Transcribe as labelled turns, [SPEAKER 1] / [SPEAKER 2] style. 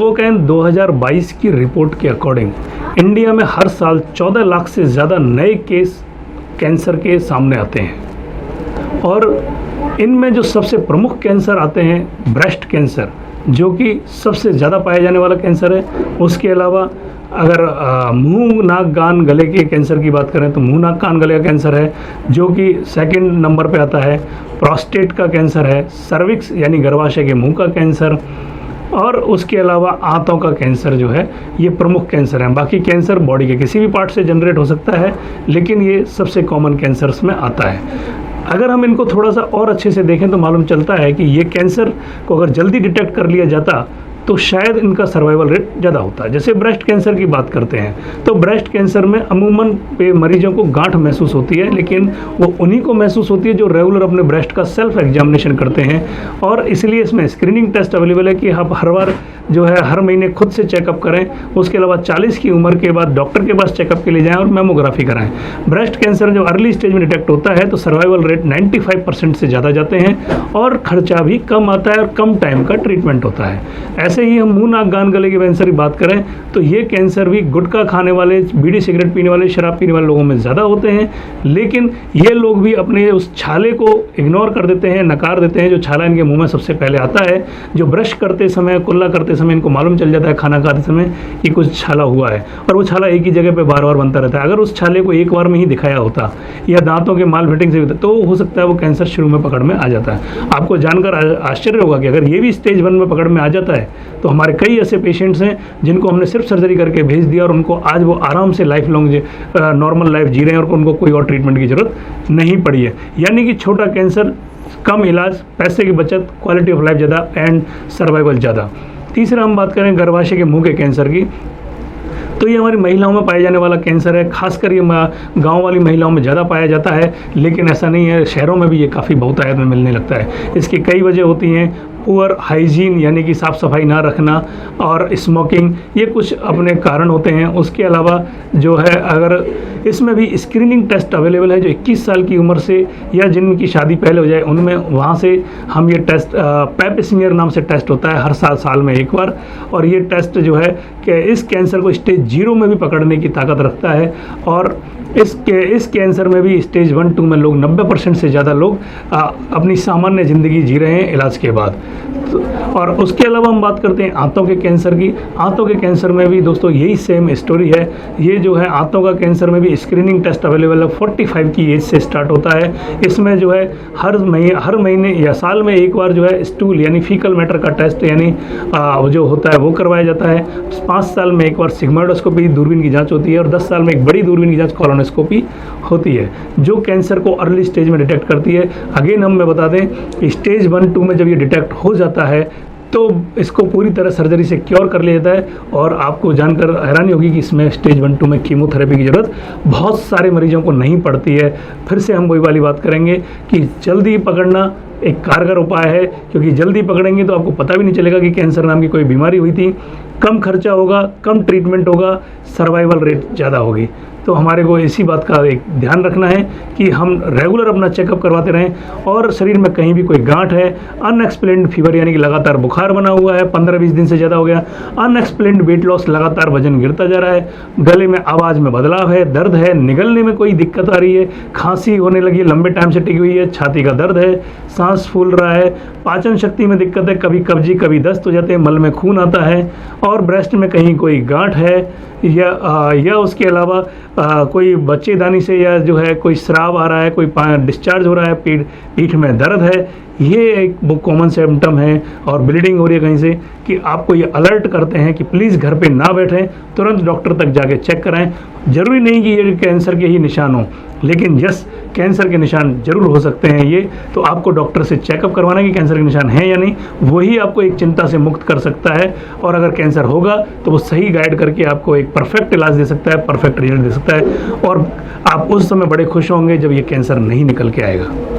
[SPEAKER 1] इन्फोकैन 2022 की रिपोर्ट के according India में हर साल 14 लाख से ज़्यादा नए केस कैंसर के सामने आते हैं और इनमें जो सबसे प्रमुख कैंसर आते हैं ब्रेस्ट कैंसर, जो कि सबसे ज़्यादा पाया जाने वाला कैंसर है। उसके अलावा अगर मुंह नाक कान गले के कैंसर की बात करें तो मुंह नाक कान गले का कैंसर है, जो कि सेकंड नंबर पे आता है। प्रोस्टेट का कैंसर है, सर्विक्स यानी गर्भाशय के मुंह का कैंसर, और उसके अलावा आंतों का कैंसर जो है ये प्रमुख कैंसर हैं। बाकी कैंसर बॉडी के किसी भी पार्ट से जनरेट हो सकता है, लेकिन ये सबसे कॉमन कैंसर्स में आता है। अगर हम इनको थोड़ा सा और अच्छे से देखें तो मालूम चलता है कि ये कैंसर को अगर जल्दी डिटेक्ट कर लिया जाता तो शायद इनका सर्वाइवल रेट ज़्यादा होता है। जैसे ब्रेस्ट कैंसर की बात करते हैं तो ब्रेस्ट कैंसर में अमूमन पे मरीजों को गांठ महसूस होती है, लेकिन वो उन्हीं को महसूस होती है जो रेगुलर अपने ब्रेस्ट का सेल्फ एग्जामिनेशन करते हैं। और इसलिए इसमें स्क्रीनिंग टेस्ट अवेलेबल है कि आप हर बार जो है हर महीने खुद से चेकअप करें। उसके अलावा 40 की उम्र के बाद डॉक्टर के पास चेकअप के लिए जाएं और मेमोग्राफी कराएं। ब्रेस्ट कैंसर जब अर्ली स्टेज में डिटेक्ट होता है तो सर्वाइवल रेट 95% से ज़्यादा जाते हैं और खर्चा भी कम आता है और कम टाइम का ट्रीटमेंट होता है। ऐसे ही हम मुंह नाक कान गले के कैंसर की बात करें तो ये कैंसर भी गुटखा खाने वाले, बीड़ी सिगरेट पीने वाले, शराब पीने वाले लोगों में ज़्यादा होते हैं। लेकिन ये लोग भी अपने उस छाले को इग्नोर कर देते हैं, नकार देते हैं, जो छाला इनके मुंह में सबसे पहले आता है। जो ब्रश करते समय, कुल्ला करते समय इनको मालूम चल जाता है खाना खाते समय कि कुछ छाला हुआ है, और वो छाला एक ही जगह पे बार बार बनता रहता है। अगर उस छाले को एक बार में ही दिखाया होता या दांतों के माल फिटिंग से होता तो हो सकता है वो कैंसर शुरू में पकड़ में आ जाता है। आपको जानकर आश्चर्य होगा कि अगर ये भी स्टेज 1 में पकड़ में आ जाता है तो हमारे कई ऐसे पेशेंट्स हैं जिनको हमने सिर्फ सर्जरी करके भेज दिया और उनको आज वो आराम से लाइफ लॉन्ग नॉर्मल लाइफ जी रहे हैं और उनको कोई और ट्रीटमेंट की ज़रूरत नहीं पड़ी है। यानी कि छोटा कैंसर, कम इलाज, पैसे की बचत, क्वालिटी ऑफ लाइफ ज़्यादा एंड सर्वाइवल ज़्यादा। तीसरा हम बात करें गर्भाशय के मुंह के कैंसर की, तो ये हमारी महिलाओं में पाया जाने वाला कैंसर है। खासकर ये गांव वाली महिलाओं में ज़्यादा पाया जाता है, लेकिन ऐसा नहीं है, शहरों में भी ये काफ़ी बहुतायत में मिलने लगता है। इसकी कई वजह होती हैं। पुअर हाइजीन यानी कि साफ़ सफाई ना रखना और स्मोकिंग, ये कुछ अपने कारण होते हैं। उसके अलावा जो है अगर इसमें भी स्क्रीनिंग टेस्ट अवेलेबल है जो 21 साल की उम्र से या जिनकी शादी पहले हो जाए उनमें, वहाँ से हम ये टेस्ट पैप स्मीयर नाम से टेस्ट होता है हर साल में एक बार। और ये टेस्ट जो है कि इस कैंसर को स्टेज 0 में भी पकड़ने की ताकत रखता है। और इस कैंसर में भी स्टेज 1-2 में लोग 90% से ज़्यादा लोग अपनी सामान्य ज़िंदगी जी रहे हैं इलाज के बाद। और उसके अलावा हम बात करते हैं आंतों के कैंसर की। आंतों के कैंसर में भी दोस्तों यही सेम स्टोरी है। ये जो है आंतों का कैंसर में भी स्क्रीनिंग टेस्ट अवेलेबल है। 45 की एज से स्टार्ट होता है। इसमें जो है हर महीने या साल में एक बार जो है स्टूल यानी फीकल मैटर का टेस्ट यानी जो होता है वो करवाया जाता है। 5 साल में एक बार सिग्मोइडोस्कोपी दूरबीन की जाँच होती है और 10 साल में एक बड़ी दूरबीन की जाँच कोलोनोस्कोपी होती है, जो कैंसर को अर्ली स्टेज में डिटेक्ट करती है। अगेन हम बता दें स्टेज 1-2 में जब ये डिटेक्ट हो जाता है तो इसको पूरी तरह सर्जरी से क्योर कर लिया जाता है। और आपको जानकर हैरानी होगी कि इसमें स्टेज 1-2 में कीमोथेरेपी की ज़रूरत बहुत सारे मरीजों को नहीं पड़ती है। फिर से हम वही वाली बात करेंगे कि जल्दी पकड़ना एक कारगर उपाय है, क्योंकि जल्दी पकड़ेंगे तो आपको पता भी नहीं चलेगा कि कैंसर नाम की कोई बीमारी हुई थी। कम खर्चा होगा, कम ट्रीटमेंट होगा, सर्वाइवल रेट ज़्यादा होगी। तो हमारे को इसी बात का एक ध्यान रखना है कि हम रेगुलर अपना चेकअप करवाते रहें। और शरीर में कहीं भी कोई गांठ है, अनएक्सप्लेन्ड फीवर यानी कि लगातार बुखार बना हुआ है, 15-20 दिन से ज़्यादा हो गया, अनएक्सप्लेन्ड वेट लॉस, लगातार वजन गिरता जा रहा है, गले में आवाज़ में बदलाव है, दर्द है, निगलने में कोई दिक्कत आ रही है, खांसी होने लगी है, लंबे टाइम से टिकी हुई है, छाती का दर्द है, सांस फूल रहा है, पाचन शक्ति में दिक्कत है, कभी कब्जी कभी दस्त हो जाते हैं, मल में खून आता है, और ब्रेस्ट में कहीं कोई गांठ है या उसके अलावा कोई बच्चेदानी से या जो है कोई स्राव आ रहा है, कोई डिस्चार्ज हो रहा है, पीठ में दर्द है, ये एक वो कॉमन सिम्टम है। और ब्लीडिंग हो रही है कहीं से, कि आपको ये अलर्ट करते हैं कि प्लीज़ घर पे ना बैठें, तुरंत डॉक्टर तक जाके चेक कराएं। ज़रूरी नहीं कि ये कैंसर के ही निशान हों, लेकिन यस कैंसर के निशान जरूर हो सकते हैं ये। तो आपको डॉक्टर से चेकअप करवाना कि कैंसर के निशान हैं या नहीं, वही आपको एक चिंता से मुक्त कर सकता है। और अगर कैंसर होगा तो वो सही गाइड करके आपको एक परफेक्ट इलाज दे सकता है, परफेक्ट रिजल्ट दे सकता है, और आप उस समय बड़े खुश होंगे जब ये कैंसर नहीं निकल के आएगा।